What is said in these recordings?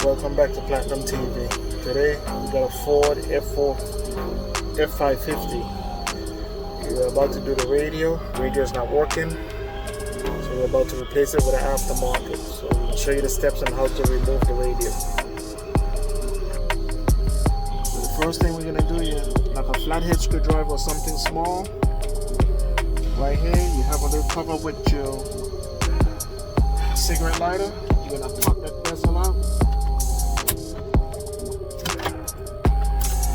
Welcome back to Platinum TV. Today we got a Ford F550. We're about to do the radio. Radio is not working, so we're about to replace it with an aftermarket. So we'll show you the steps on how to remove the radio. So the first thing we're gonna do here, like a flathead screwdriver or something small. Right here, you have a little cover with your cigarette lighter. You're gonna pop that bezel out.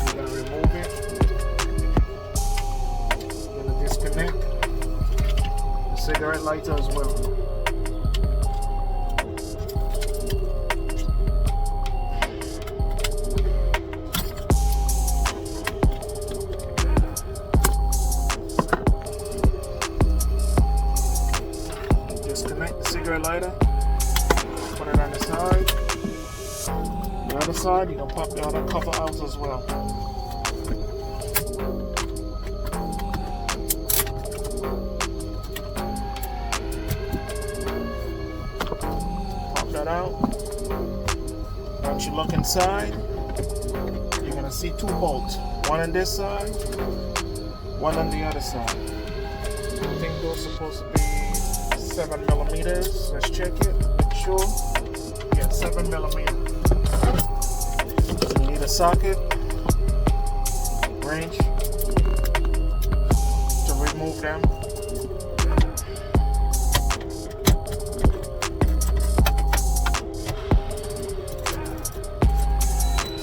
You're gonna remove it. You're gonna disconnect the cigarette lighter as well. Disconnect the cigarette lighter. Put it on the side. The other side, you can pop the other cover out as well. Pop that out. Once you look inside, you're going to see two bolts. One on this side, one on the other side. I think those are supposed to be 7 millimeters. Let's check it. Make sure. Yeah, 7 millimeters. So you need a socket, wrench to remove them.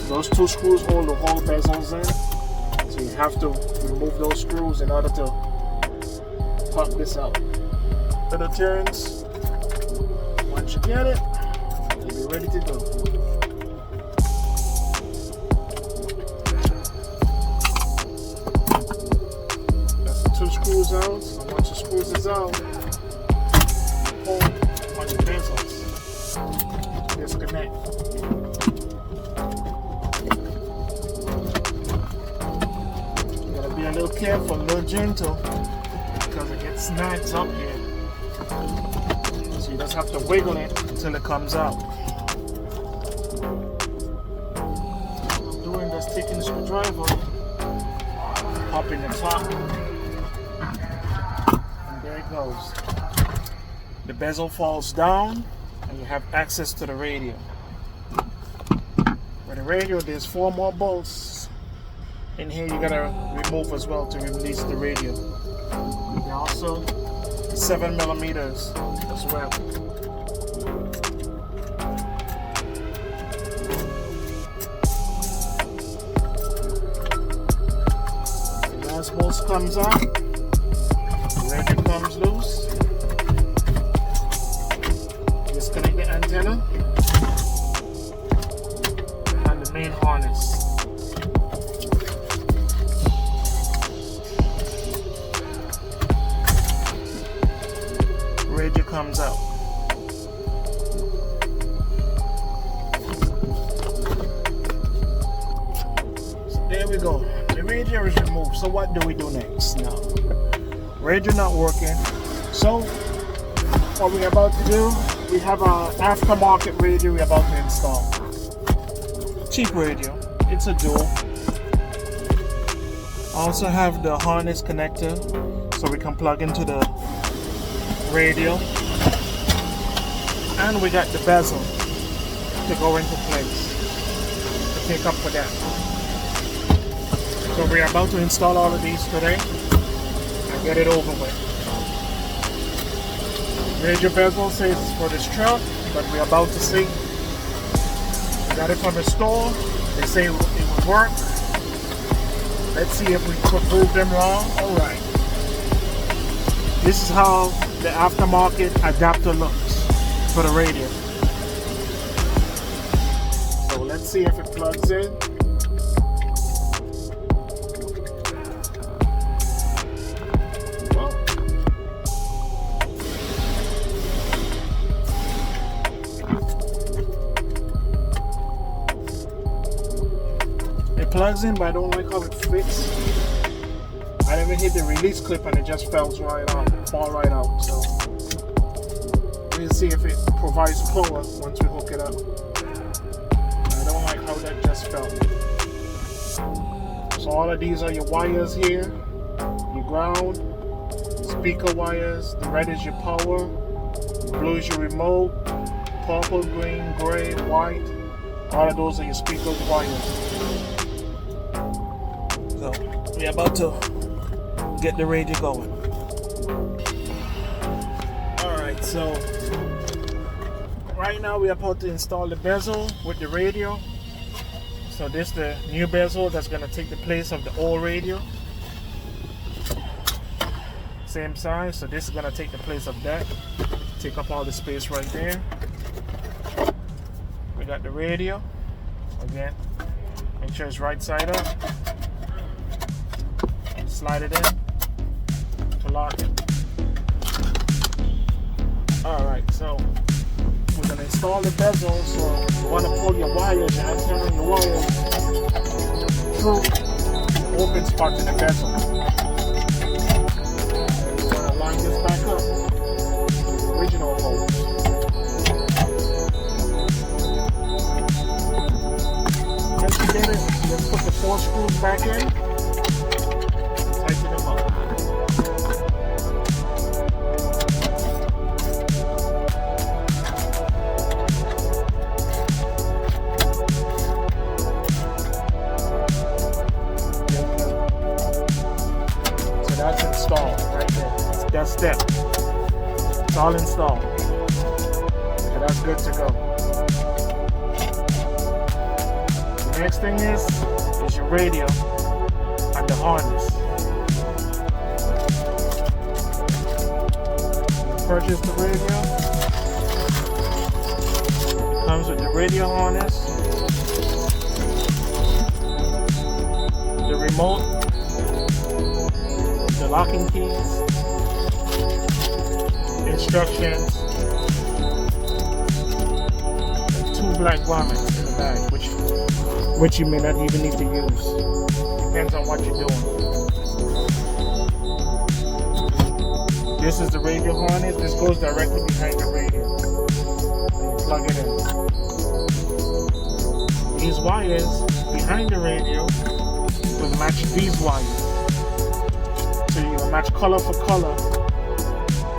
Those two screws hold the whole bezels in, so you have to remove those screws in order to pop this out. The turns. Once you get it, you'll be ready to go. That's the two screws out. So once the screws is out, pull on your bezels. Disconnect. You gotta be a little careful, a little gentle, because it gets snags up here. So you just have to wiggle it until it comes out. Doing this, taking the screwdriver, popping the top, and there it goes. The bezel falls down, and you have access to the radio. For the radio, there's 4 more bolts in here you gotta remove as well to release the radio. And also 7 millimeters as well. The last bolt comes out, the radio comes loose. Disconnect the antenna and the main harness. Radio comes out. So there we go. The radio is removed. So what do we do next now? Radio not working. So what we're about to do, we have an aftermarket radio we're about to install. Cheap radio. It's a dual. Also have the harness connector so we can plug into the radio, and we got the bezel to go into place to take up for that. So we're about to install all of these today and get it over with. Radio bezel says it's for this truck, but we're about to see. We got it from the store. They say it would work. Let's see if we could prove them wrong. Alright. This is how the aftermarket adapter looks for the radio. So let's see if it plugs in. Well, it plugs in, but I don't like how it fits. I never hit the release clip and it just fall right out. So we'll see if it provides power once we hook it up. all of these are your wires here. Your ground, speaker wires. The red is your power, blue is your remote, purple, green, gray, white. All of those are your speakers wires. So we're about to get the radio going. Alright, so right now we're about to install the bezel with the radio. So this is the new bezel that's going to take the place of the old radio. Same size, so this is going to take the place of that. Take up all the space right there. We got the radio. Again, make sure it's right side up. Slide it in to lock it. Alright, so we're going to install the bezel. So you want to pull your wires, your antenna and your wires through the open spot in the bezel. And you want to line this back up to the original hole. Once you get it, just put the 4 screws back in. Tighten them up. That's installed right there. That's step. It's all installed. So that's good to go. The next thing is your radio and the harness. You purchase the radio. It comes with the radio harness, the remote, the locking keys, instructions, and 2 black grommets in the bag, which you may not even need to use. Depends on what you're doing. This is the radio harness. This goes directly behind the radio. And you plug it in. These wires behind the radio will match these wires. So you will match color for color,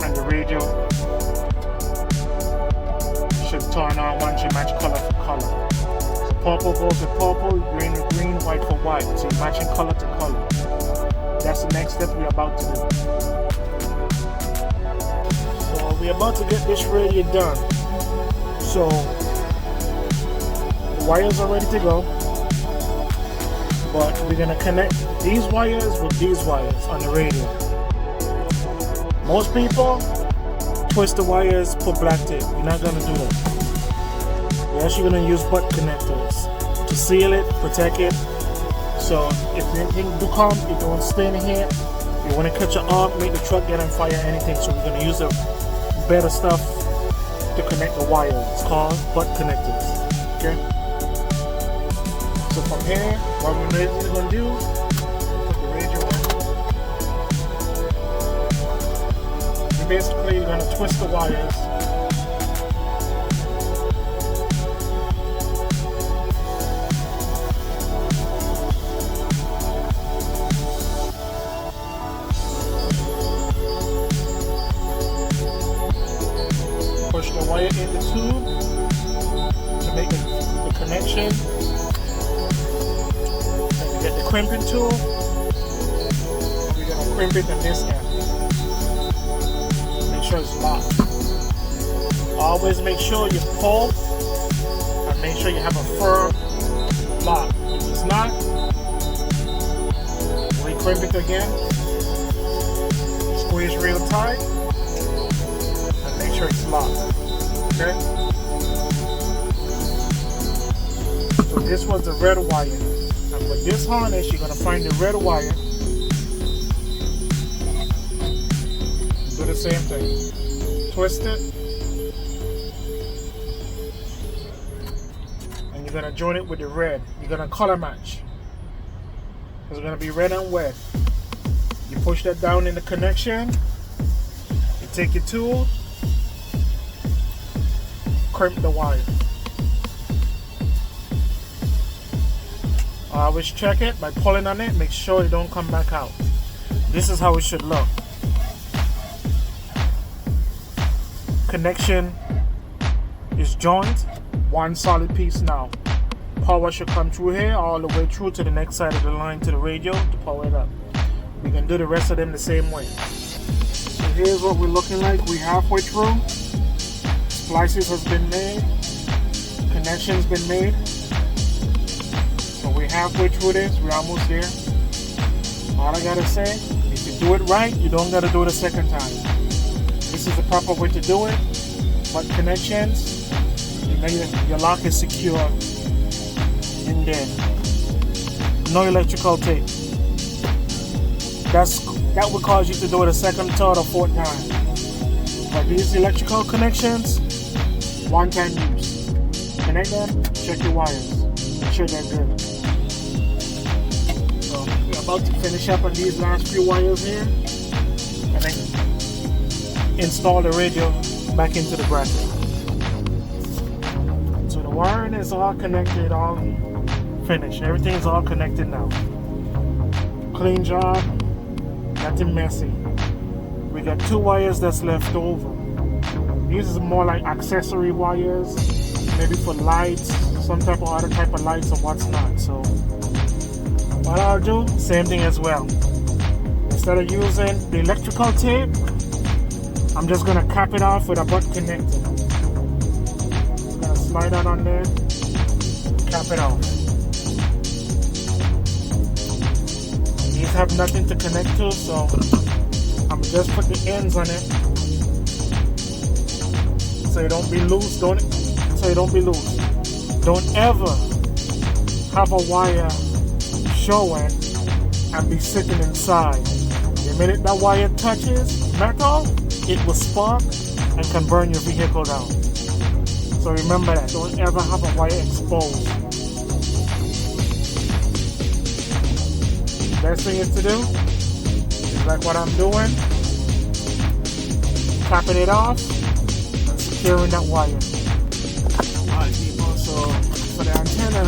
and the radio should turn on once you match color for color. So purple goes with purple, green with green, white for white. So you're matching color to color. That's the next step we're about to do. So we're about to get this radio done. So the wires are ready to go. But we're gonna connect these wires with these wires on the radio. Most people twist the wires, put black tape. You're not gonna do that. You're actually gonna use butt connectors to seal it, protect it. So if anything do come, it don't stay in here. You wanna catch it up, make the truck get on fire, anything. So we're gonna use the better stuff to connect the wires. It's called butt connectors. Okay. So from here, what we're basically going to do, put the radio in. You're basically going to twist the wires. Push the wire in the tube to make the connection. Get the crimping tool. We're going to crimp it on this end. Make sure it's locked. Always make sure you pull and make sure you have a firm lock. If it's not, re-crimp it again. Squeeze real tight and make sure it's locked. Okay? So this was the red wire. And with this harness, you're going to find the red wire. Do the same thing. Twist it. And you're going to join it with the red. You're going to color match. It's going to be red and red. You push that down in the connection. You take your tool. Crimp the wire. Always check it by pulling on it, make sure it don't come back out. This is how it should look. Connection is joined, one solid piece now. Power should come through here all the way through to the next side of the line to the radio to power it up. We can do the rest of them the same way. So here's what we're looking like. We're halfway through. Splices has been made. Connection's been made. So we're halfway through this. We're almost there. All I gotta say, if you do it right, you don't gotta do it a second time. This is the proper way to do it. But connections, your lock is secure in there. No electrical tape. That would cause you to do it a second, third, or fourth time. But these electrical connections, one time use. Connect them, check your wires, make sure they're good. So we're about to finish up on these last few wires here, and then install the radio back into the bracket. So the wiring is all connected, all finished. Everything is all connected now. Clean job, nothing messy. We got 2 wires that's left over. These is more like accessory wires, maybe for lights, some type of other type of lights or what's not. So what I'll do, same thing as well. Instead of using the electrical tape, I'm just gonna cap it off with a butt connector. Just gonna slide that on there, cap it off. These have nothing to connect to, so I'm just put the ends on it so you don't be loose. Don't ever have a wire showing and be sitting inside. The minute that wire touches metal, it will spark and can burn your vehicle down. So remember that. Don't ever have a wire exposed. Best thing is to do is like what I'm doing, capping it off and securing that wire. Alright people, so for the antenna,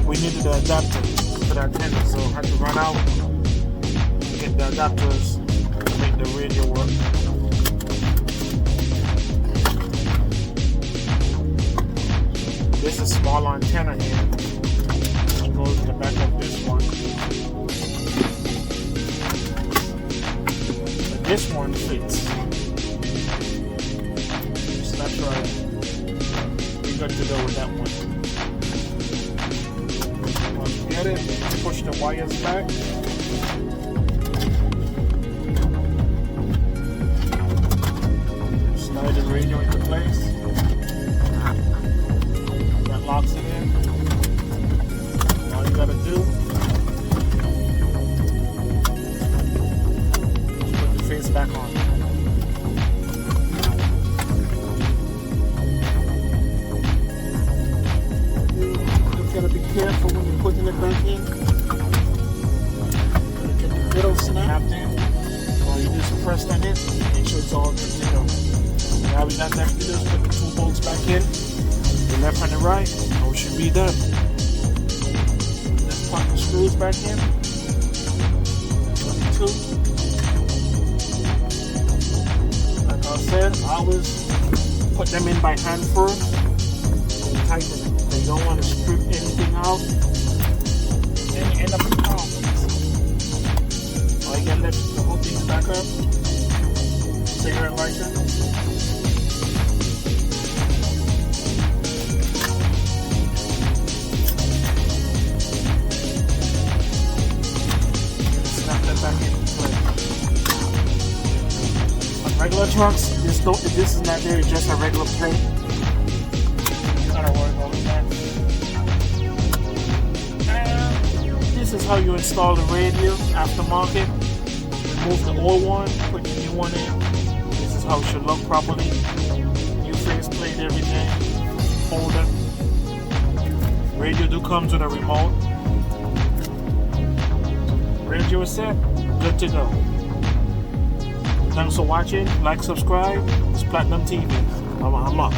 we needed the adapter for the antenna, so I had to run out and get the adapters to make the radio work. This is a small antenna here, which goes in the back of this one. This one fits. So that's right. We're good to go with that one. Once we get it, push the wires back. Slide the radio into place. That locks it in. All you gotta do, face back on. You gotta be careful when you're putting it back in. Get the middle snapped in. All you do is press on it, make sure it's all good to go. Now we got left to do is put the 2 bolts back in, the left and the right, and we should be done. Just pop the screws back in. 22. I always put them in by hand first and tighten it. You don't want to strip anything out, then you end up with problems. All you gotta lift the whole piece back up, cigarette lighter. And snap that back into place. Regular trucks, this is not there, it's just a regular plate. You gotta worry about that. And this is how you install the radio aftermarket. Remove the old one, put the new one in. This is how it should look properly. New faceplate, everything. Holder. Radio do comes with a remote. Radio is set, good to go. Thanks for watching. Like, subscribe. It's Platinum TV. I'm out.